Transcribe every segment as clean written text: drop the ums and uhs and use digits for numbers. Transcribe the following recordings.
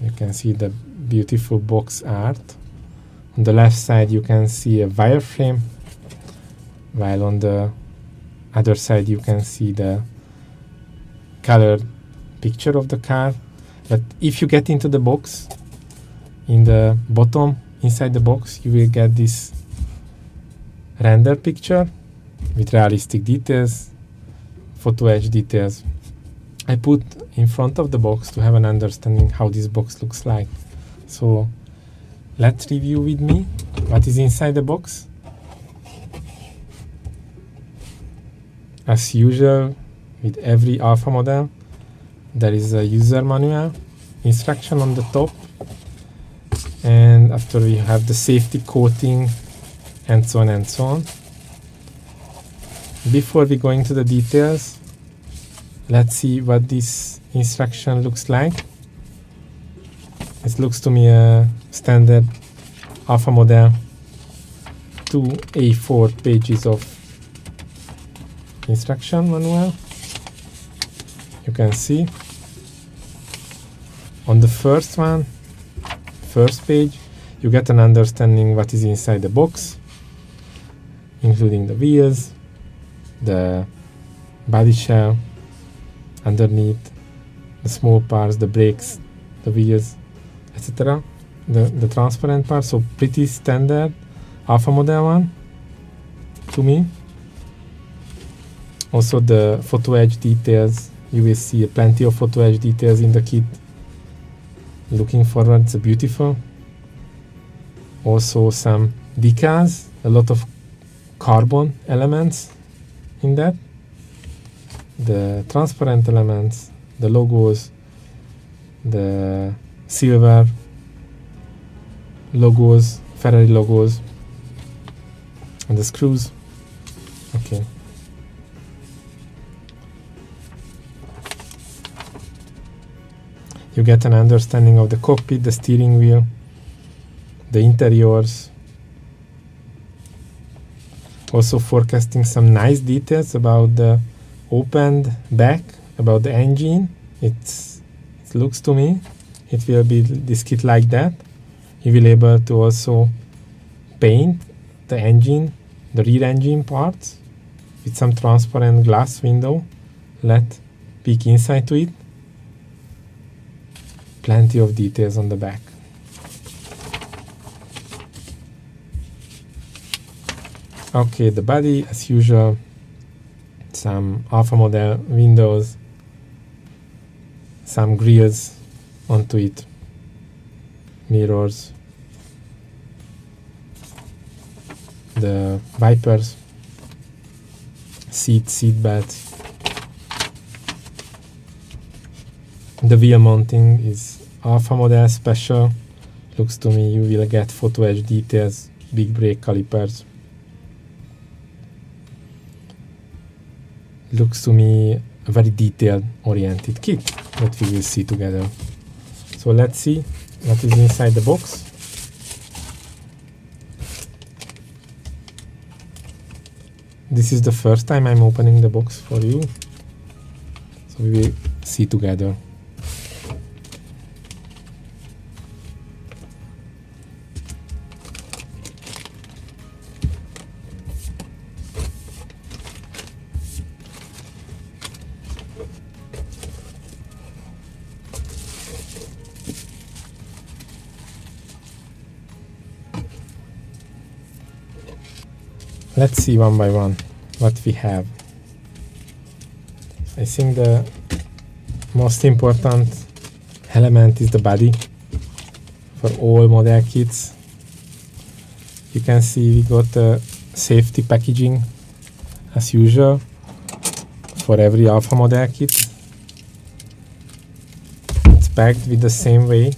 You can see the beautiful box art. On the left side you can see a wireframe, while on the other side you can see the colored picture of the car. But if you get into the box, in the bottom inside the box you will get this render picture with realistic details, photo etch details. I put in front of the box to have an understanding how this box looks like. So let's review with me what is inside the box. As usual with every alpha model, there is a user manual, instruction on the top, and after we have the safety coating and so on and so on. Before we go into the details, let's see what this instruction looks like. It looks to me a standard alpha model, 2 A4 pages of instruction manual. You can see on the first page you get an understanding what is inside the box, including the wheels, the body shell, underneath, the small parts, the brakes, the wheels, etc. The transparent part. So pretty standard alpha model one to me. Also the photo etch details, you will see plenty of photo etch details in the kit. Looking forward, it's beautiful. Also some decals, a lot of carbon elements in that. The transparent elements, the logos, the silver logos, Ferrari logos, and the screws. Okay. You get an understanding of the cockpit, the steering wheel, the interiors. Also forecasting some nice details about the opened back, about the engine. It looks to me it will be this kit like that. You will be able to also paint the engine, the rear engine parts, with some transparent glass window. Let peek inside to it. Plenty of details on the back. Okay, the body as usual, some alpha model windows, some grills onto it, mirrors, the wipers, seat belts. The wheel mounting is alpha model special. Looks to me you will get photo etch details, big brake calipers. Looks to me a very detailed oriented kit that we will see together. So let's see what is inside the box. This is the first time I'm opening the box for you, so we will see together. Let's see one by one what we have. I think the most important element is the body for all model kits. You can see we got the safety packaging as usual for every alpha model kit. It's packed with the same way,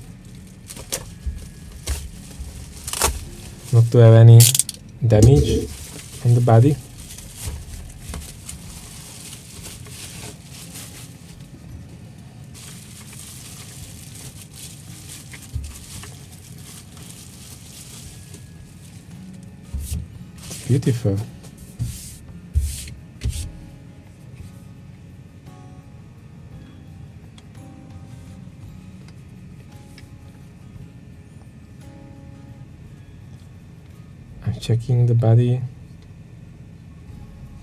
not to have any damage on the body. It's beautiful. checking the body,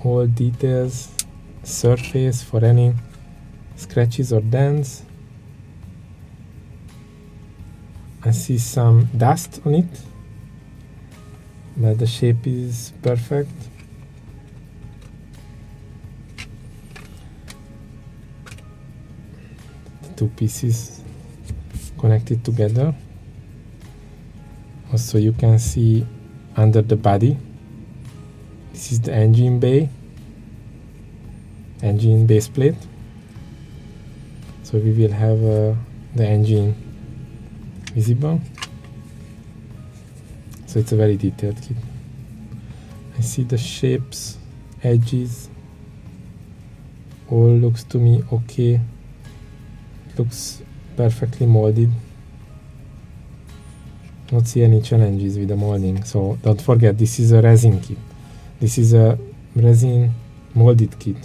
all details, surface for any scratches or dents. I see some dust on it, but the shape is perfect. The two pieces connected together. Also, you can see under the body, this is the engine bay, engine base plate. So we will have the engine visible. So it's a very detailed kit. I see the shapes, edges, all looks to me okay. Looks perfectly molded. Not see any challenges with the molding. So don't forget, this is a resin kit. This is a resin molded kit.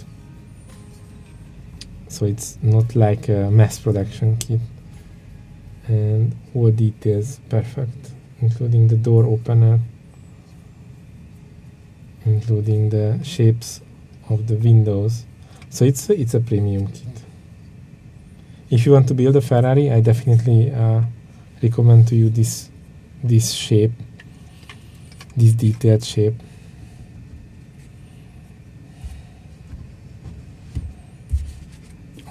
So it's not like a mass production kit. And all details perfect, including the door opener, including the shapes of the windows. So it's a premium kit. If you want to build a Ferrari, I definitely recommend to you this shape, this detailed shape.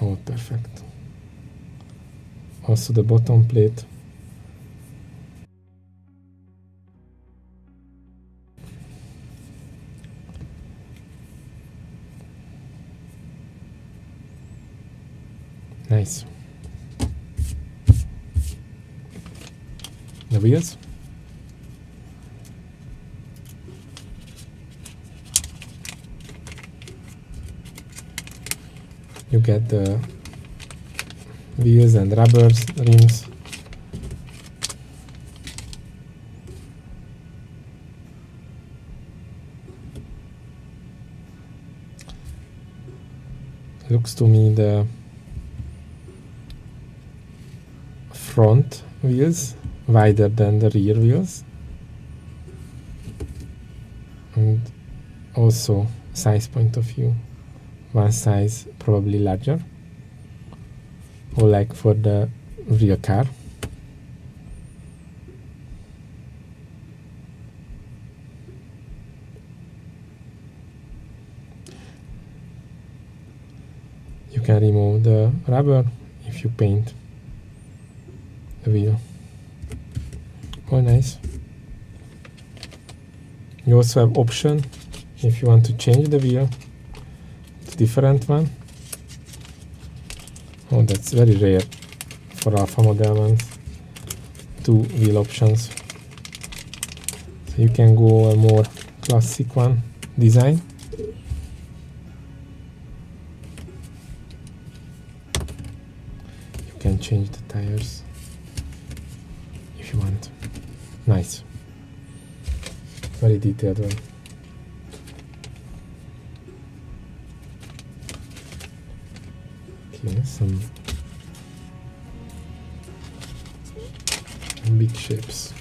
Oh, perfect. Also the bottom plate. Nice. The wheels. You get the wheels and rubbers, rims. Looks to me the front wheels wider than the rear wheels, and also size point of view, one size probably larger, or like for the rear car. You can remove the rubber if you paint the wheel. Oh, nice. You also have option if you want to change the wheel to different one. Oh, that's very rare for Alpha Model ones. 2 wheel options. So you can go a more classic one design. You can change the tires if you want. Nice. Very detailed one. Okay, some big shapes.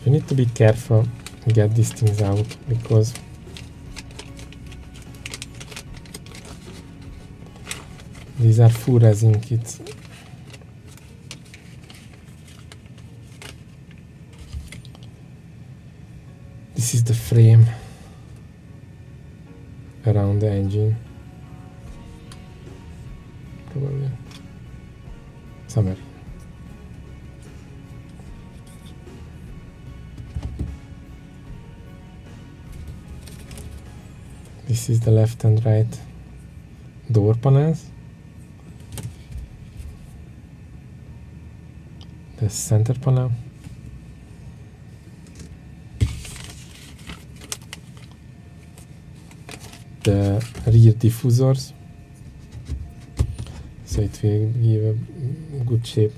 You need to be careful to get these things out, because these are full resin kits. This is the frame around the engine, probably somewhere. This is the left and right door panels. The center panel. The rear diffusers. So it will give a good shape.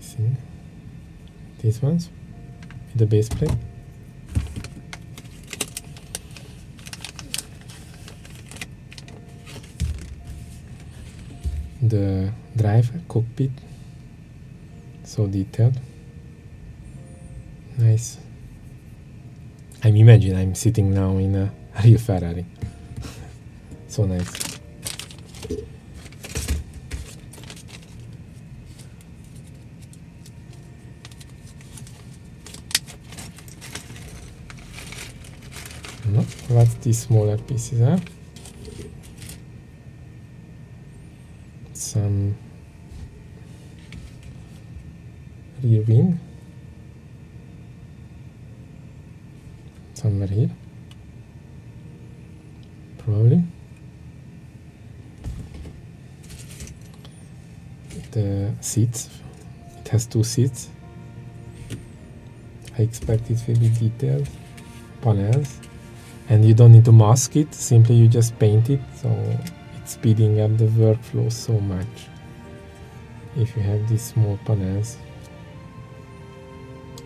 See these ones with the base plate. the drive cockpit, so detailed, nice. I'm imagining I'm sitting now in a real Ferrari. So nice. No, what's these smaller pieces, huh? Some rear wing somewhere here, probably. The seats, it has 2 seats. I expect it will be detailed panels, and you don't need to mask it, simply you just paint it, so it's speeding up the workflow so much if you have these small panels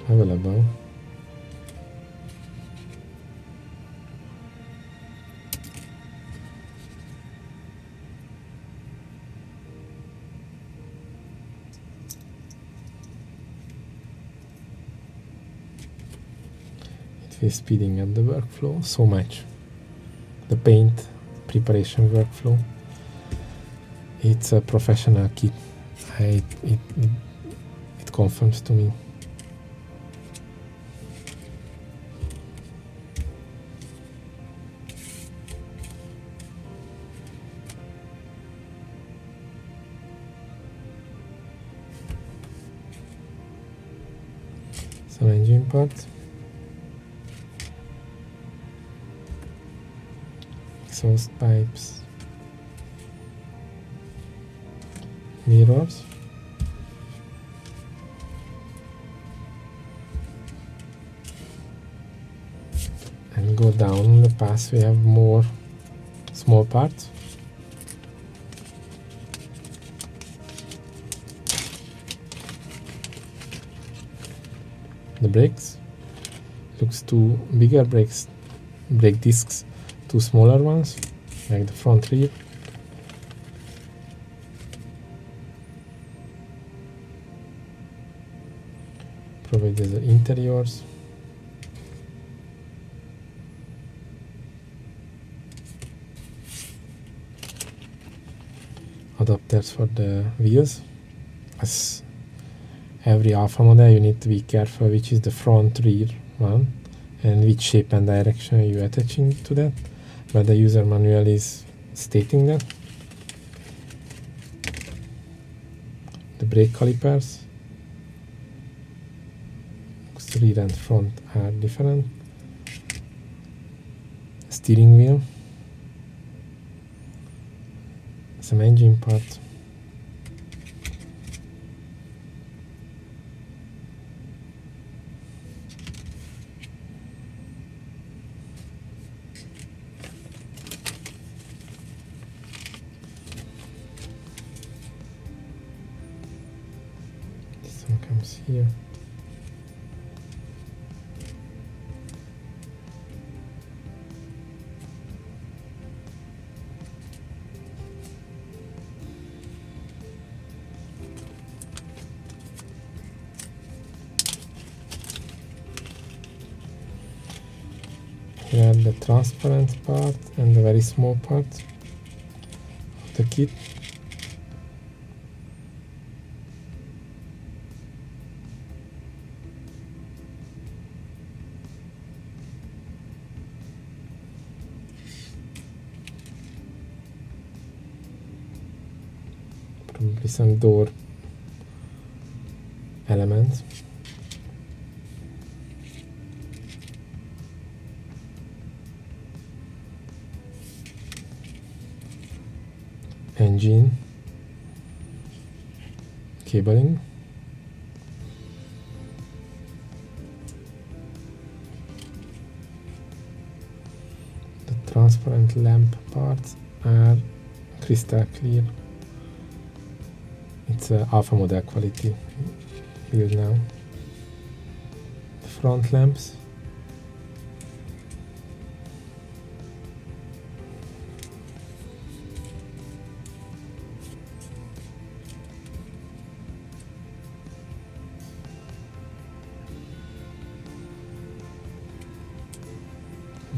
available. It is speeding up the workflow so much. The paint preparation workflow. It's a professional kit. It confirms to me. Some engine parts. Exhaust pipes, mirrors, and go down the path. We have more small parts. The brakes, looks 2 bigger brakes, brake discs, 2 smaller ones, like the front rear. Probably the interiors. Adapters for the wheels. As every Alfa model, you need to be careful which is the front rear one and which shape and direction are you attaching to that. But the user manual is stating that. The brake calipers, rear and front are different. Steering wheel, some engine parts, comes here. Here are the transparent part and the very small part of the kit. Probably some door elements. Engine cabling, the transparent lamp parts are crystal clear. It's a Alfa model quality build now. The front lamps,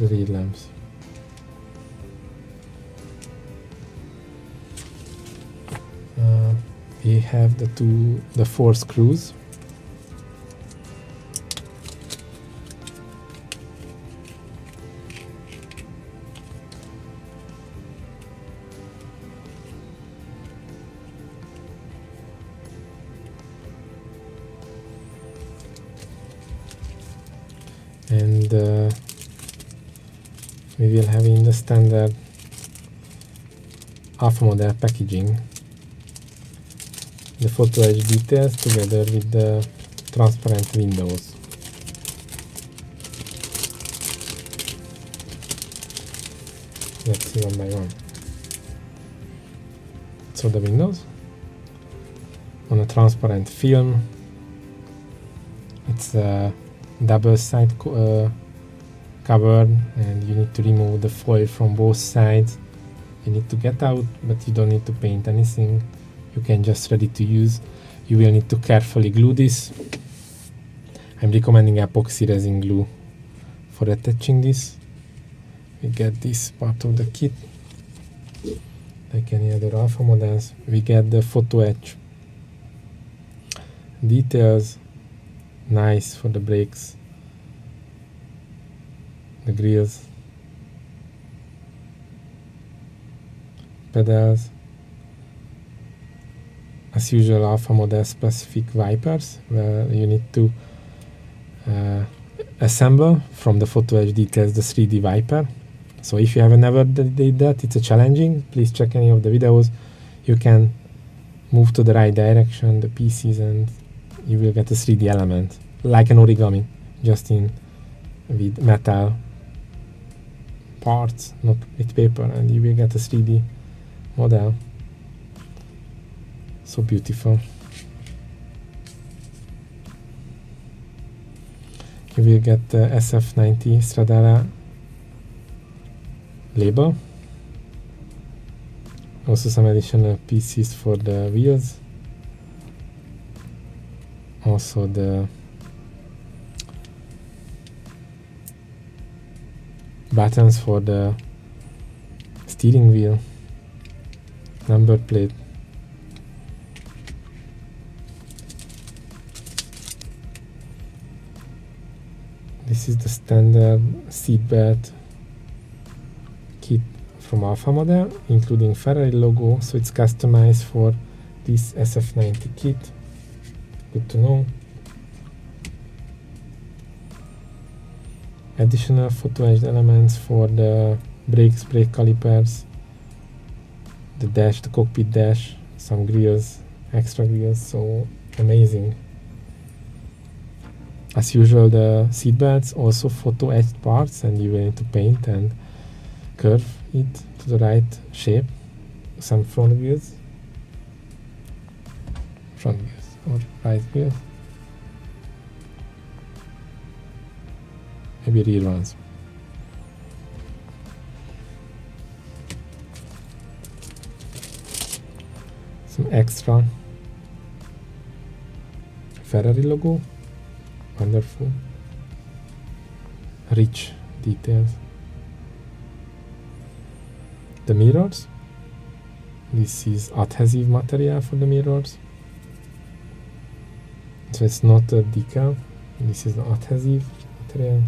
the rear lamps. We have the 4 screws. And we will have in the standard alpha model packaging the photo etch details together with the transparent windows. Let's see one by one. So the windows on a transparent film. It's a double side cover, and you need to remove the foil from both sides. You need to get out, but you don't need to paint anything. You can just ready to use. You will need to carefully glue this. I'm recommending epoxy resin glue for attaching this. We get this part of the kit. Like any other alpha models, we get the photo etch details, nice for the brakes, the grills, pedals. As usual, alpha model specific wipers, where you need to assemble from the photo etch details the 3D wiper. So if you have never did that, it's a challenging. Please check any of the videos. You can move to the right direction, the pieces, and you will get a 3D element, like an origami, just with metal parts, not with paper, and you will get a 3D model. So beautiful. You will get the SF90 Stradale label. Also some additional pieces for the wheels. Also the buttons for the steering wheel, number plate. This is the standard seatbelt kit from Alpha model, including Ferrari logo, so it's customized for this SF90 kit. Good to know. Additional photo etched elements for the brakes, brake calipers, the dash, the cockpit dash, some grills, extra grills, so amazing. As usual, the seat belts also photo etched parts, and you will need to paint and curve it to the right shape. Some front wheels or right wheels, maybe rear ones. Some extra Ferrari logo, wonderful, rich details. The mirrors, this is adhesive material for the mirrors, so it's not a decal, this is the adhesive material.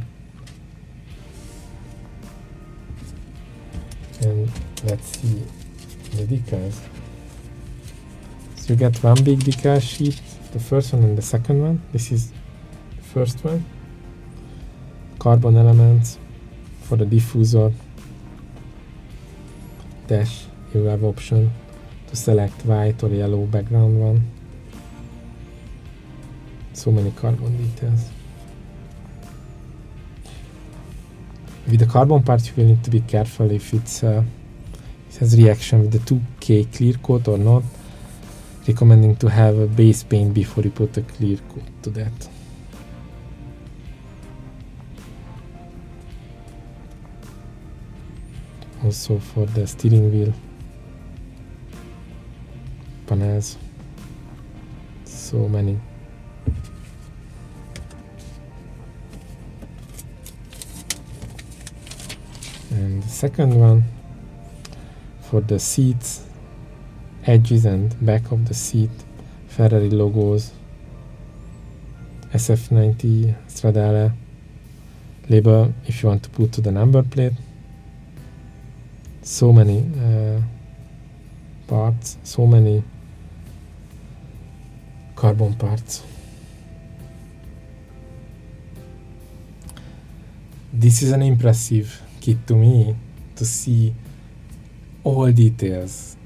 And let's see the decals. So you get one big decal sheet, the first one and the second one. This is the first one. Carbon elements for the diffuser. Dash, you have option to select white or yellow background one. So many carbon details. With the carbon part, you will need to be careful if it has reaction with the 2K clear coat or not. Recommending to have a base paint before you put a clear coat to that. Also for the steering wheel panels, so many. the second one for the seats, edges and back of the seat, Ferrari logos, SF90 Stradale label if you want to put to the number plate. So many parts, so many carbon parts. This is an impressive kit to me, to see all details,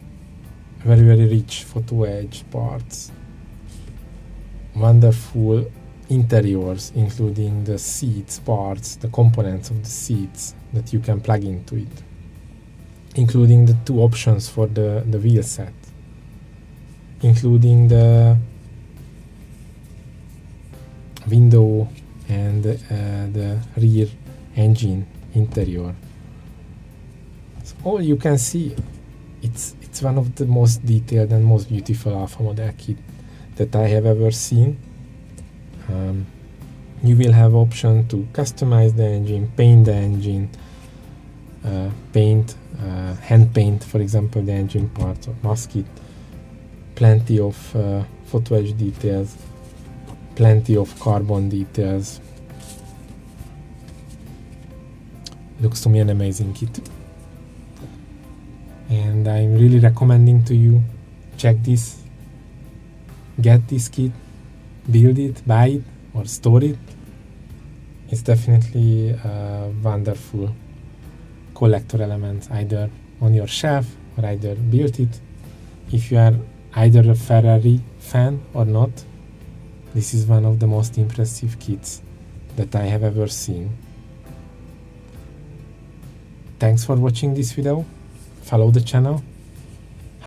very rich photo-etch parts, wonderful interiors including the seats parts, the components of the seats that you can plug into it, including the two options for the wheel set, including the window and the rear engine interior. So all you can see, it's one of the most detailed and most beautiful alpha model kit that I have ever seen. You will have option to customize the engine, paint the engine, hand paint, for example, the engine parts or mask it. Plenty of photo etch details, plenty of carbon details. Looks to me an amazing kit, and I'm really recommending to you, check this, get this kit, build it, buy it or store it. It's definitely a wonderful collector element, either on your shelf or either build it. If you are either a Ferrari fan or not, this is one of the most impressive kits that I have ever seen. Thanks for watching this video. Follow the channel,